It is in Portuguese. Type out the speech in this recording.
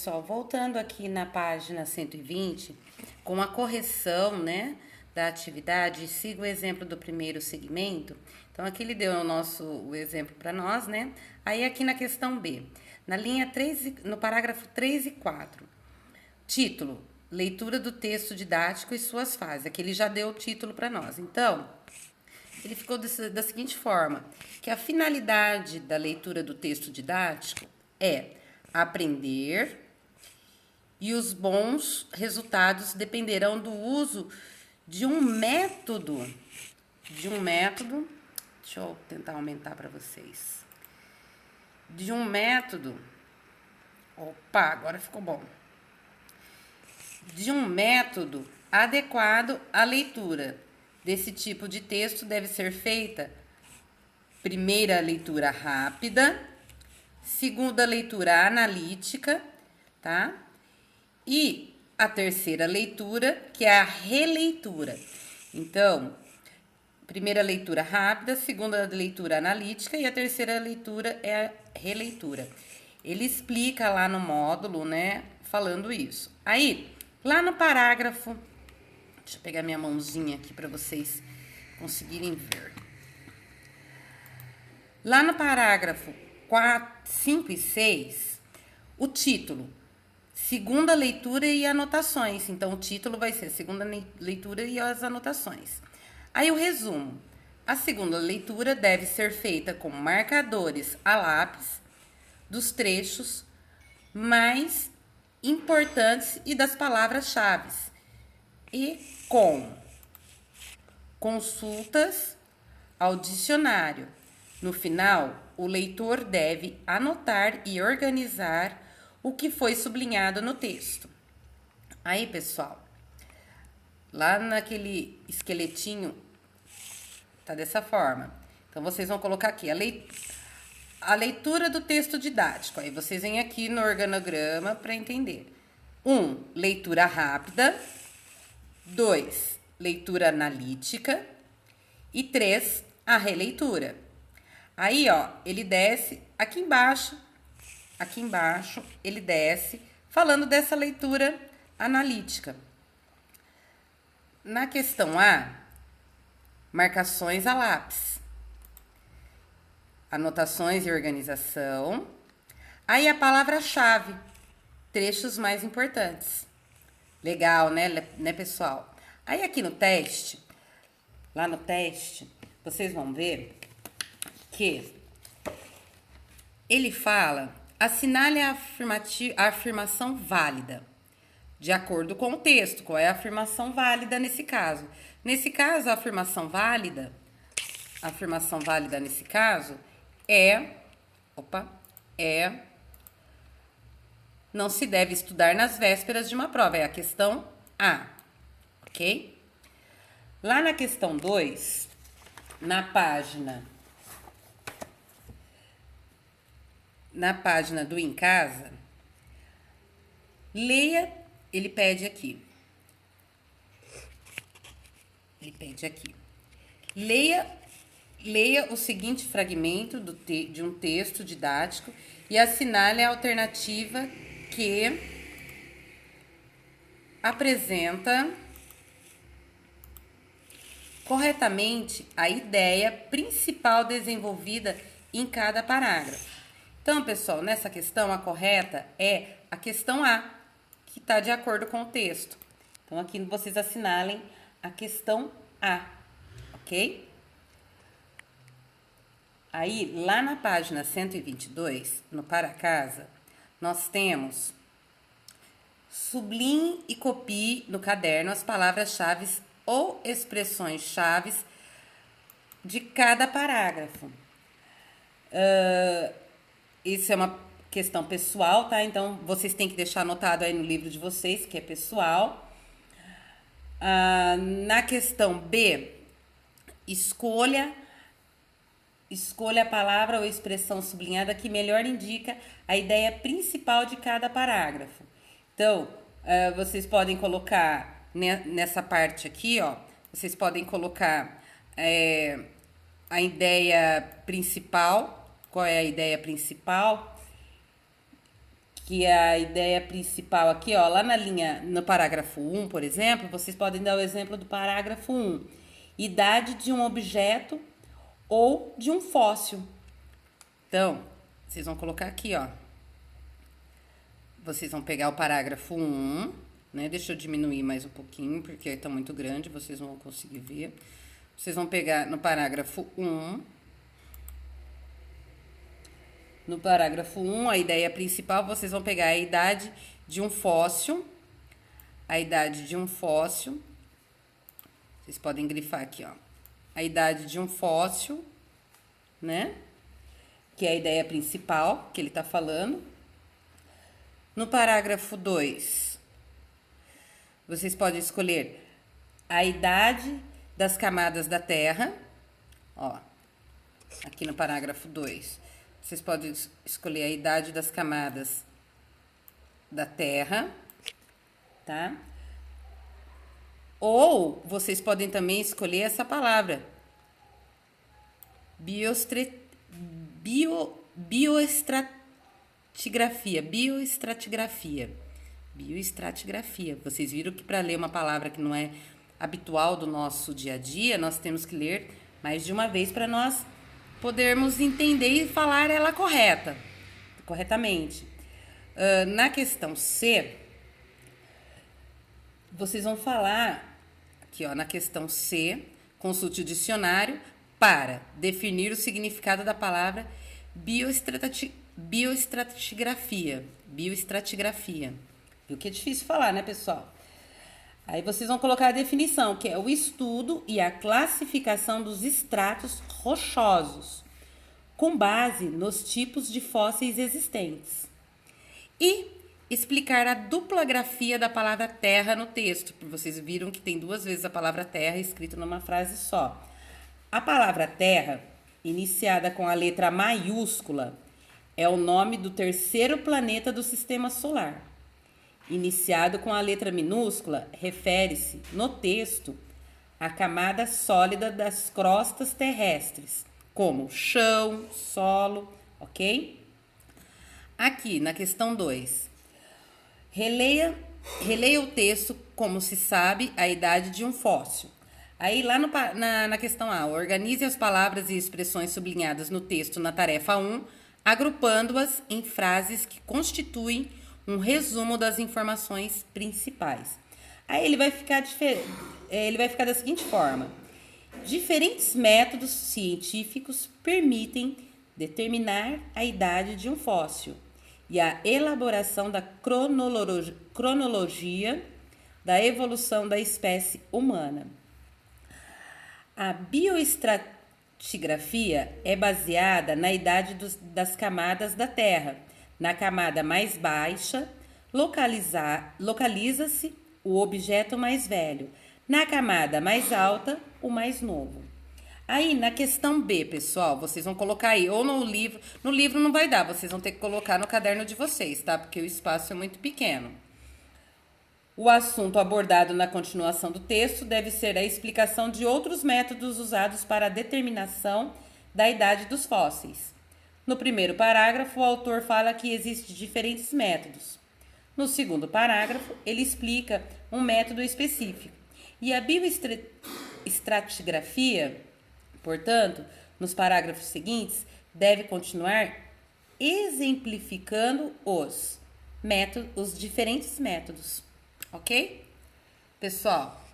pessoal, voltando aqui na página 120, com a correção, né, da atividade, siga o exemplo do primeiro segmento. Então, aqui ele deu o exemplo para nós, né? Aí, aqui na questão B, na linha 3, no parágrafo 3 e 4, título, leitura do texto didático e suas fases. Aqui ele já deu o título para nós. Então, ele ficou da seguinte forma, que a finalidade da leitura do texto didático é aprender e os bons resultados dependerão do uso de um método, deixa eu tentar aumentar para vocês, agora ficou bom, de um método adequado à leitura. Desse tipo de texto deve ser feita primeira leitura rápida, segunda leitura analítica, tá? E a terceira leitura, que é a releitura. Então, primeira leitura rápida, segunda leitura analítica e a terceira leitura é a releitura. Ele explica lá no módulo, né, falando isso. Aí, lá no parágrafo, deixa eu pegar minha mãozinha aqui para vocês conseguirem ver. Lá no parágrafo 4, 5 e 6, o título, segunda leitura e anotações. Então, o título vai ser segunda leitura e as anotações. Aí, o resumo. A segunda leitura deve ser feita com marcadores a lápis dos trechos mais importantes e das palavras-chave. E com consultas ao dicionário. No final, o leitor deve anotar e organizar o que foi sublinhado no texto. Aí, pessoal, lá naquele esqueletinho, tá dessa forma. Então, vocês vão colocar aqui a leitura do texto didático. Aí, vocês vêm aqui no organograma para entender. 1, leitura rápida. 2, leitura analítica. E 3, a releitura. Aí, ó, ele desce aqui embaixo, ele desce falando dessa leitura analítica. Na questão A, marcações a lápis, anotações e organização. Aí a palavra-chave, trechos mais importantes. Legal, né, pessoal? Aí aqui no teste, lá no teste, vocês vão ver que ele fala, assinale a afirmação válida, de acordo com o texto. Qual é a afirmação válida nesse caso? Nesse caso, a afirmação válida nesse caso é não se deve estudar nas vésperas de uma prova, é a questão A, ok? Lá na questão 2, na página do Em Casa, leia, ele pede aqui. Leia o seguinte fragmento de um texto didático e assinale a alternativa que apresenta corretamente a ideia principal desenvolvida em cada parágrafo. Então, pessoal, nessa questão, a correta é a questão A, que está de acordo com o texto. Então, aqui vocês assinalem a questão A, ok? Aí, lá na página 122, no Para Casa, nós temos sublinhe e copie no caderno as palavras-chave ou expressões-chave de cada parágrafo. Isso é uma questão pessoal, tá? Então, vocês têm que deixar anotado aí no livro de vocês, que é pessoal. Na questão B, escolha a palavra ou expressão sublinhada que melhor indica a ideia principal de cada parágrafo. Então, vocês podem colocar nessa parte aqui, ó, vocês podem colocar a ideia principal. Qual é a ideia principal? que é a ideia principal aqui, ó, lá na linha, no parágrafo 1, por exemplo, vocês podem dar o exemplo do parágrafo 1. Idade de um objeto ou de um fóssil. Então, vocês vão colocar aqui, ó. Vocês vão pegar o parágrafo 1, né? Deixa eu diminuir mais um pouquinho, porque está muito grande, vocês não vão conseguir ver. Vocês vão pegar no parágrafo 1. No parágrafo 1, a ideia principal, vocês vão pegar a idade de um fóssil. A idade de um fóssil. Vocês podem grifar aqui, ó. A idade de um fóssil, né? Que é a ideia principal que ele está falando. No parágrafo 2, vocês podem escolher a idade das camadas da Terra. Ó, aqui no parágrafo 2, vocês podem escolher a idade das camadas da Terra, tá? Ou vocês podem também escolher essa palavra, bioestratigrafia. Vocês viram que para ler uma palavra que não é habitual do nosso dia a dia, nós temos que ler mais de uma vez para nós podermos entender e falar ela corretamente. Na questão C, vocês vão falar aqui, ó, na questão C, consulte o dicionário para definir o significado da palavra bioestratigrafia. Viu que é difícil falar, né, pessoal? Aí vocês vão colocar a definição, que é o estudo e a classificação dos estratos rochosos, com base nos tipos de fósseis existentes. E explicar a dupla grafia da palavra terra no texto. Vocês viram que tem 2 vezes a palavra terra escrita numa frase só. A palavra terra, iniciada com a letra maiúscula, é o nome do 3º planeta do sistema solar. Iniciado com a letra minúscula, refere-se, no texto, à camada sólida das crostas terrestres, como chão, solo, ok? Aqui, na questão 2, releia o texto como se sabe a idade de um fóssil. Aí, lá na questão A, organize as palavras e expressões sublinhadas no texto na tarefa 1, agrupando-as em frases que constituem um resumo das informações principais. Aí ele vai ficar da seguinte forma: diferentes métodos científicos permitem determinar a idade de um fóssil e a elaboração da cronologia da evolução da espécie humana. A bioestratigrafia é baseada na idade das camadas da Terra. Na camada mais baixa, localiza-se o objeto mais velho. Na camada mais alta, o mais novo. Aí, na questão B, pessoal, vocês vão colocar aí, ou no livro. No livro não vai dar, vocês vão ter que colocar no caderno de vocês, tá? Porque o espaço é muito pequeno. O assunto abordado na continuação do texto deve ser a explicação de outros métodos usados para a determinação da idade dos fósseis. No primeiro parágrafo, o autor fala que existem diferentes métodos. No segundo parágrafo, ele explica um método específico. E a bioestratigrafia, portanto, nos parágrafos seguintes, deve continuar exemplificando os diferentes métodos. Ok? Pessoal,